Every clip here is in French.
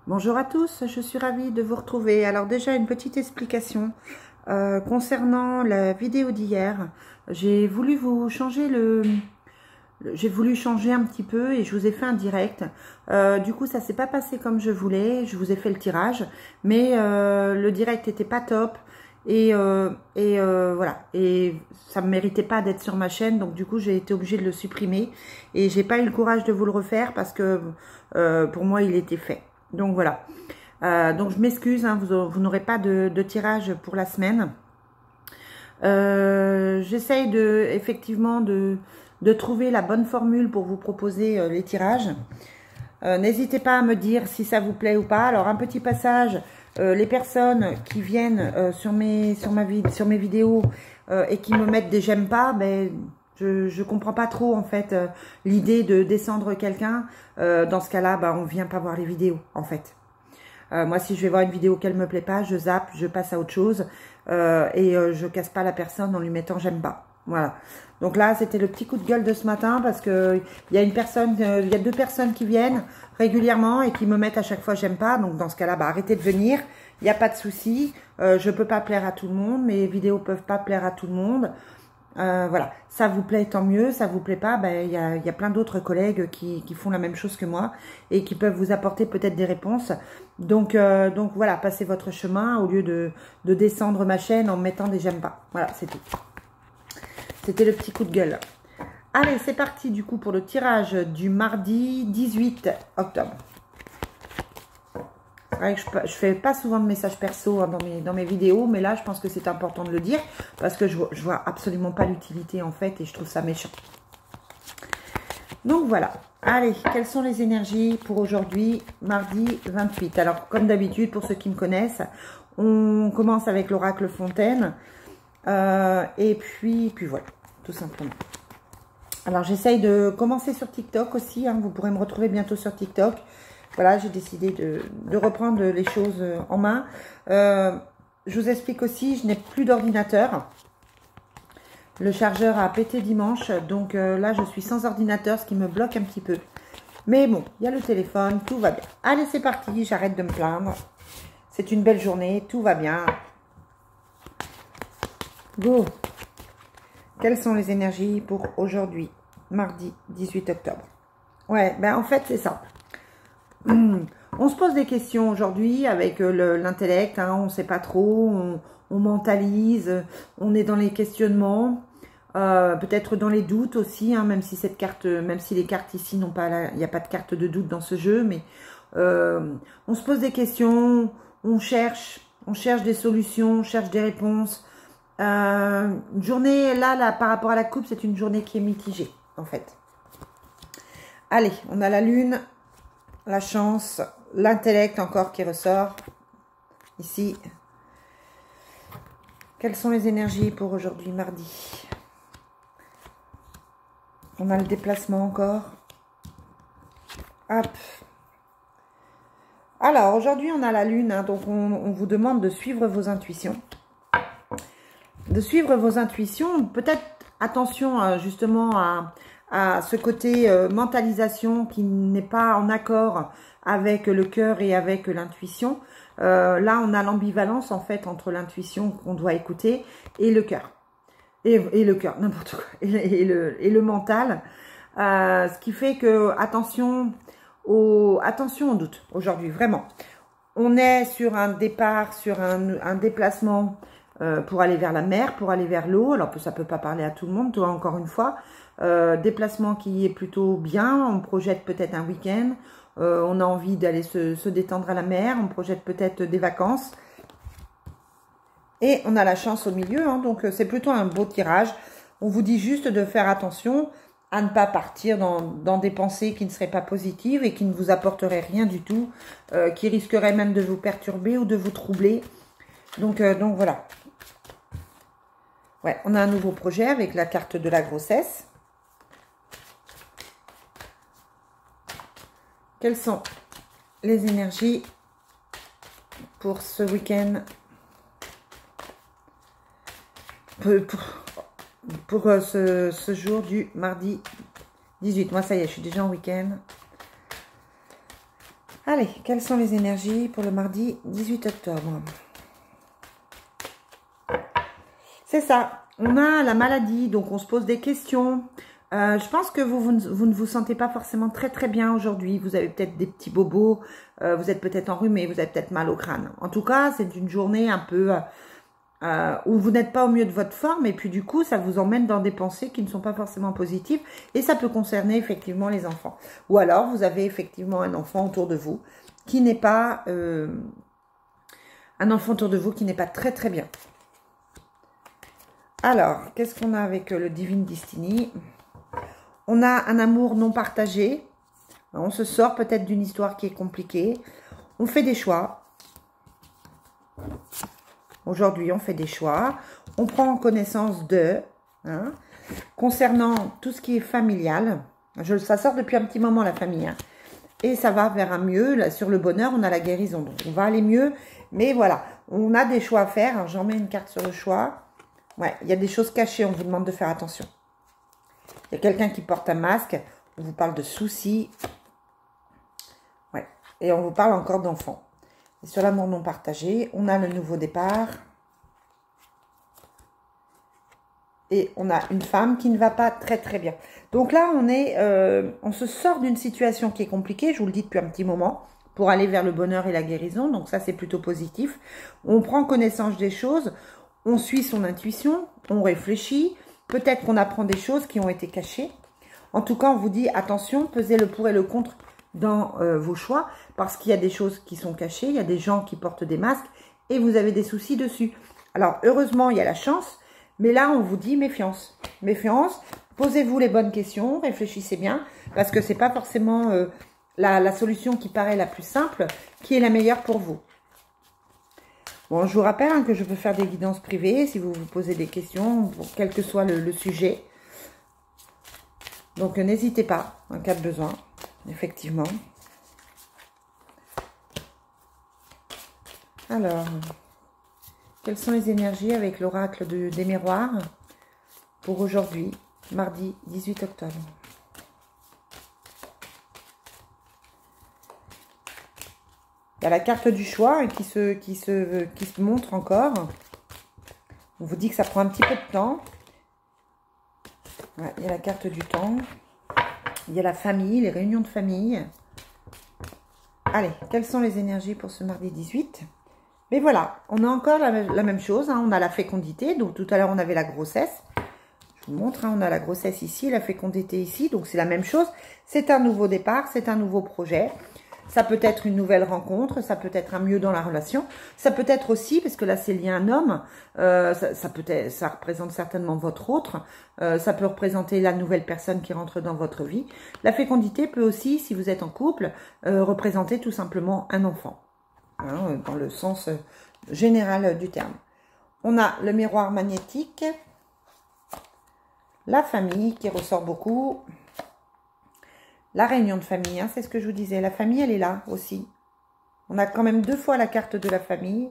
Bonjour à tous, je suis ravie de vous retrouver. Alors déjà une petite explication concernant la vidéo d'hier. J'ai voulu vous changer j'ai voulu changer un petit peu et je vous ai fait un direct. Du coup ça s'est pas passé comme je voulais, je vous ai fait le tirage, mais le direct était pas top voilà, et ça me méritait pas d'être sur ma chaîne, donc du coup j'ai été obligée de le supprimer et j'ai pas eu le courage de vous le refaire parce que pour moi il était fait. Donc voilà. Donc je m'excuse, hein, vous n'aurez pas de tirage pour la semaine. J'essaye effectivement de trouver la bonne formule pour vous proposer les tirages. N'hésitez pas à me dire si ça vous plaît ou pas. Alors un petit passage, les personnes qui viennent sur mes vidéos et qui me mettent des j'aime pas, ben je comprends pas trop en fait l'idée de descendre quelqu'un. Dans ce cas-là, ben, on vient pas voir les vidéos en fait. Moi, si je vais voir une vidéo qu'elle me plaît pas, je zappe, je passe à autre chose je casse pas la personne en lui mettant j'aime pas. Voilà. Donc là, c'était le petit coup de gueule de ce matin parce que il y a deux personnes qui viennent régulièrement et qui me mettent à chaque fois j'aime pas. Donc dans ce cas-là, bah, arrêtez de venir. Il n'y a pas de souci. Je peux pas plaire à tout le monde. Mes vidéos peuvent pas plaire à tout le monde. Voilà, ça vous plaît, tant mieux. Ça vous plaît pas, ben il y a plein d'autres collègues qui font la même chose que moi et qui peuvent vous apporter peut-être des réponses. Donc voilà, passez votre chemin au lieu de descendre ma chaîne en mettant des j'aime pas. Voilà, c'est tout. C'était le petit coup de gueule. Allez, c'est parti du coup pour le tirage du mardi 18 octobre. C'est vrai que je fais pas souvent de messages perso hein, dans mes vidéos, mais là je pense que c'est important de le dire parce que je vois absolument pas l'utilité en fait et je trouve ça méchant. Donc voilà, allez, quelles sont les énergies pour aujourd'hui, mardi 28? Alors comme d'habitude, pour ceux qui me connaissent, on commence avec l'oracle Fontaine et puis voilà, tout simplement. Alors j'essaye de commencer sur TikTok aussi, hein, vous pourrez me retrouver bientôt sur TikTok. Voilà, j'ai décidé de reprendre les choses en main. Je vous explique aussi, je n'ai plus d'ordinateur. Le chargeur a pété dimanche, donc là, je suis sans ordinateur, ce qui me bloque un petit peu. Mais bon, il y a le téléphone, tout va bien. Allez, c'est parti, j'arrête de me plaindre. C'est une belle journée, tout va bien. Go! Quelles sont les énergies pour aujourd'hui, mardi 18 octobre? Ouais, ben en fait, c'est ça. On se pose des questions aujourd'hui avec l'intellect, hein, on ne sait pas trop, on mentalise, on est dans les questionnements, peut-être dans les doutes aussi, hein, même si les cartes ici n'ont pas, il n'y a pas de carte de doute dans ce jeu, mais on se pose des questions, on cherche des solutions, on cherche des réponses. Une journée là, par rapport à la coupe, c'est une journée qui est mitigée en fait. Allez, on a la lune. La chance, l'intellect encore qui ressort ici. Quelles sont les énergies pour aujourd'hui, mardi? On a le déplacement encore. Hop. Alors, aujourd'hui, on a la lune. Hein, donc, on vous demande de suivre vos intuitions. De suivre vos intuitions. Peut-être, attention justement à ce côté mentalisation qui n'est pas en accord avec le cœur et avec l'intuition. Là, on a l'ambivalence en fait entre l'intuition qu'on doit écouter et le cœur. Et le cœur, n'importe quoi. Et le mental. Ce qui fait que, attention au doute aujourd'hui, vraiment. On est sur un départ, sur un déplacement pour aller vers la mer, pour aller vers l'eau. Alors, ça peut pas parler à tout le monde, toi, encore une fois. Déplacement qui est plutôt bien, on projette peut-être un week-end, on a envie d'aller se détendre à la mer, on projette peut-être des vacances. Et on a la chance au milieu, hein, donc c'est plutôt un beau tirage. On vous dit juste de faire attention à ne pas partir dans des pensées qui ne seraient pas positives et qui ne vous apporteraient rien du tout, qui risqueraient même de vous perturber ou de vous troubler. Donc voilà. Ouais, on a un nouveau projet avec la carte de la grossesse. Quelles sont les énergies pour ce week-end, pour ce jour du mardi 18. Moi, ça y est, je suis déjà en week-end. Allez, quelles sont les énergies pour le mardi 18 octobre? C'est ça, on a la maladie, donc on se pose des questions. Je pense que vous ne vous sentez pas forcément très bien aujourd'hui. Vous avez peut-être des petits bobos, vous êtes peut-être enrhumé, vous avez peut-être mal au crâne. En tout cas, c'est une journée un peu où vous n'êtes pas au mieux de votre forme et puis du coup, ça vous emmène dans des pensées qui ne sont pas forcément positives et ça peut concerner effectivement les enfants. Ou alors, vous avez effectivement un enfant autour de vous qui n'est pas... un enfant autour de vous qui n'est pas très bien. Alors, qu'est-ce qu'on a avec le Divine Destiny? On a un amour non partagé. On se sort peut-être d'une histoire qui est compliquée. On fait des choix. Aujourd'hui, on fait des choix. On prend connaissance de... Hein, concernant tout ce qui est familial. Ça sort depuis un petit moment, la famille. Hein, et ça va vers un mieux. Là, sur le bonheur, on a la guérison. Donc, on va aller mieux. Mais voilà, on a des choix à faire. J'en mets une carte sur le choix. Ouais, il y a des choses cachées. On vous demande de faire attention. Il y a quelqu'un qui porte un masque. On vous parle de soucis. Ouais. Et on vous parle encore d'enfants. Et sur l'amour non partagé, on a le nouveau départ. Et on a une femme qui ne va pas très bien. Donc là, on se sort d'une situation qui est compliquée. Je vous le dis depuis un petit moment. Pour aller vers le bonheur et la guérison. Donc ça, c'est plutôt positif. On prend connaissance des choses. On suit son intuition. On réfléchit. Peut-être qu'on apprend des choses qui ont été cachées. En tout cas, on vous dit, attention, pesez le pour et le contre dans vos choix. Parce qu'il y a des choses qui sont cachées. Il y a des gens qui portent des masques. Et vous avez des soucis dessus. Alors, heureusement, il y a la chance. Mais là, on vous dit méfiance. Méfiance. Posez-vous les bonnes questions. Réfléchissez bien. Parce que ce n'est pas forcément la solution qui paraît la plus simple qui est la meilleure pour vous. Bon, je vous rappelle hein, que je peux faire des guidances privées si vous vous posez des questions, quel que soit le sujet. Donc, n'hésitez pas en cas de besoin, effectivement. Alors, quelles sont les énergies avec l'oracle des miroirs pour aujourd'hui, mardi 18 octobre? Il y a la carte du choix qui se montre encore. On vous dit que ça prend un petit peu de temps. Ouais, il y a la carte du temps. Il y a la famille, les réunions de famille. Allez, quelles sont les énergies pour ce mardi 18? Mais voilà, on a encore la même chose. Hein, on a la fécondité. Donc tout à l'heure, on avait la grossesse. Je vous montre, hein, on a la grossesse ici, la fécondité ici. Donc c'est la même chose. C'est un nouveau départ, c'est un nouveau projet. Ça peut être une nouvelle rencontre, ça peut être un mieux dans la relation. Ça peut être aussi, parce que là c'est lié à un homme, ça représente certainement votre autre. Ça peut représenter la nouvelle personne qui rentre dans votre vie. La fécondité peut aussi, si vous êtes en couple, représenter tout simplement un enfant. Hein, dans le sens général du terme. On a le miroir magnétique. La famille qui ressort beaucoup. La réunion de famille, hein, c'est ce que je vous disais. La famille, elle est là aussi. On a quand même 2 fois la carte de la famille.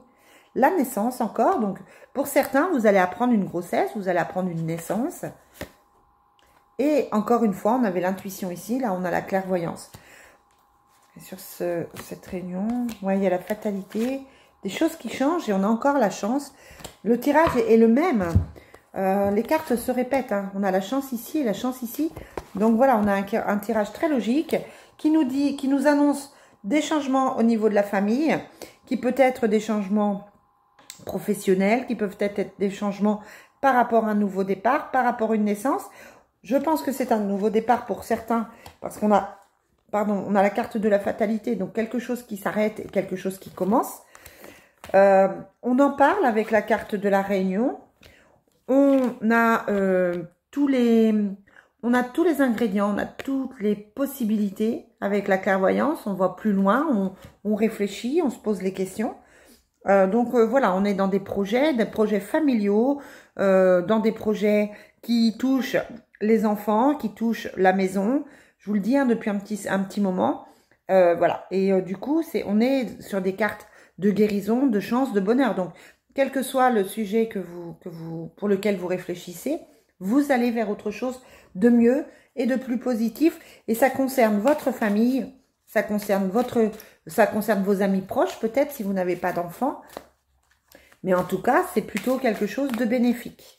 La naissance encore. Donc, pour certains, vous allez apprendre une grossesse. Vous allez apprendre une naissance. Et encore une fois, on avait l'intuition ici. Là, on a la clairvoyance. Et sur cette réunion, ouais, il y a la fatalité. Des choses qui changent et on a encore la chance. Le tirage est le même. Les cartes se répètent. Hein. On a la chance ici et la chance ici. Donc voilà, on a un tirage très logique qui nous annonce des changements au niveau de la famille, qui peut être des changements professionnels, qui peuvent être des changements par rapport à un nouveau départ, par rapport à une naissance. Je pense que c'est un nouveau départ pour certains, parce qu'on a, on a la carte de la fatalité, donc quelque chose qui s'arrête et quelque chose qui commence. On en parle avec la carte de la réunion. On a tous les ingrédients, on a toutes les possibilités avec la clairvoyance. On voit plus loin, on réfléchit, on se pose les questions. Donc voilà, on est dans des projets familiaux, dans des projets qui touchent les enfants, qui touchent la maison. Je vous le dis hein, depuis un petit moment. Voilà, et du coup, on est sur des cartes de guérison, de chance, de bonheur. Donc, quel que soit le sujet pour lequel vous réfléchissez, vous allez vers autre chose de mieux et de plus positif. Et ça concerne votre famille, Ça concerne vos amis proches, peut-être, si vous n'avez pas d'enfants. Mais en tout cas, c'est plutôt quelque chose de bénéfique.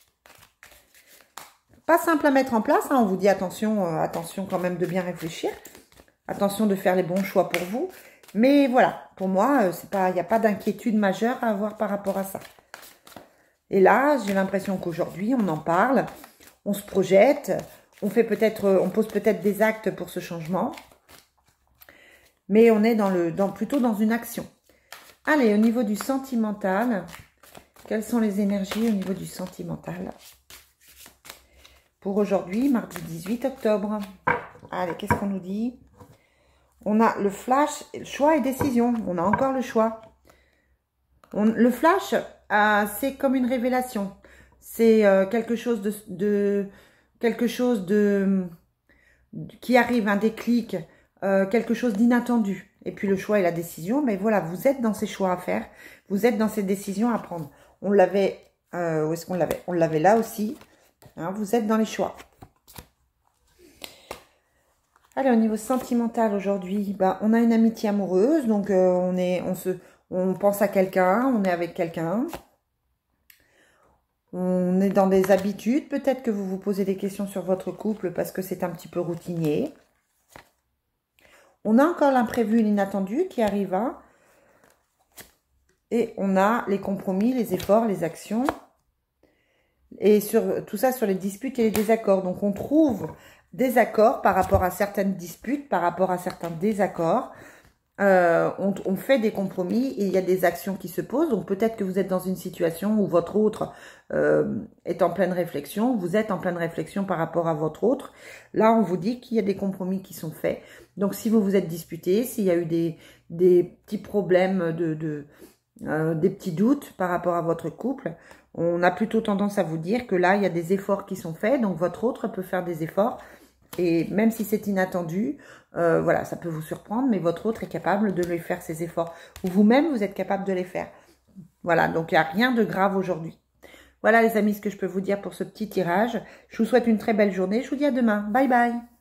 Pas simple à mettre en place, hein, on vous dit attention, attention quand même de bien réfléchir. Attention de faire les bons choix pour vous. Mais voilà, pour moi, il n'y a pas d'inquiétude majeure à avoir par rapport à ça. Et là, j'ai l'impression qu'aujourd'hui, on en parle, on se projette, on pose peut-être des actes pour ce changement. Mais on est plutôt dans une action. Allez, au niveau du sentimental, quelles sont les énergies au niveau du sentimental pour aujourd'hui, mardi 18 octobre. Allez, qu'est-ce qu'on nous dit? On a le flash, choix et décision. On a encore le choix. Le flash, c'est comme une révélation. C'est quelque chose qui arrive, un déclic, quelque chose d'inattendu. Et puis le choix et la décision, mais voilà, vous êtes dans ces choix à faire. Vous êtes dans ces décisions à prendre. On l'avait, où est-ce qu'on l'avait? On l'avait là aussi. Hein, vous êtes dans les choix. Allez, au niveau sentimental aujourd'hui, on a une amitié amoureuse, donc on pense à quelqu'un, on est avec quelqu'un. On est dans des habitudes, peut-être que vous vous posez des questions sur votre couple parce que c'est un petit peu routinier. On a encore l'imprévu et l'inattendu qui arrive, hein. Et on a les compromis, les efforts, les actions. Et tout ça sur les disputes et les désaccords. Donc, on trouve des accords par rapport à certaines disputes, par rapport à certains désaccords. On fait des compromis et il y a des actions qui se posent. Donc, peut-être que vous êtes dans une situation où votre autre est en pleine réflexion. Vous êtes en pleine réflexion par rapport à votre autre. Là, on vous dit qu'il y a des compromis qui sont faits. Donc, si vous vous êtes disputé, s'il y a eu des petits problèmes, des petits doutes par rapport à votre couple, on a plutôt tendance à vous dire que là, il y a des efforts qui sont faits. Donc, votre autre peut faire des efforts. Et même si c'est inattendu, voilà, ça peut vous surprendre, mais votre autre est capable de lui faire ces efforts. Ou vous-même, vous êtes capable de les faire. Voilà, donc il n'y a rien de grave aujourd'hui. Voilà les amis, ce que je peux vous dire pour ce petit tirage. Je vous souhaite une très belle journée. Je vous dis à demain. Bye bye.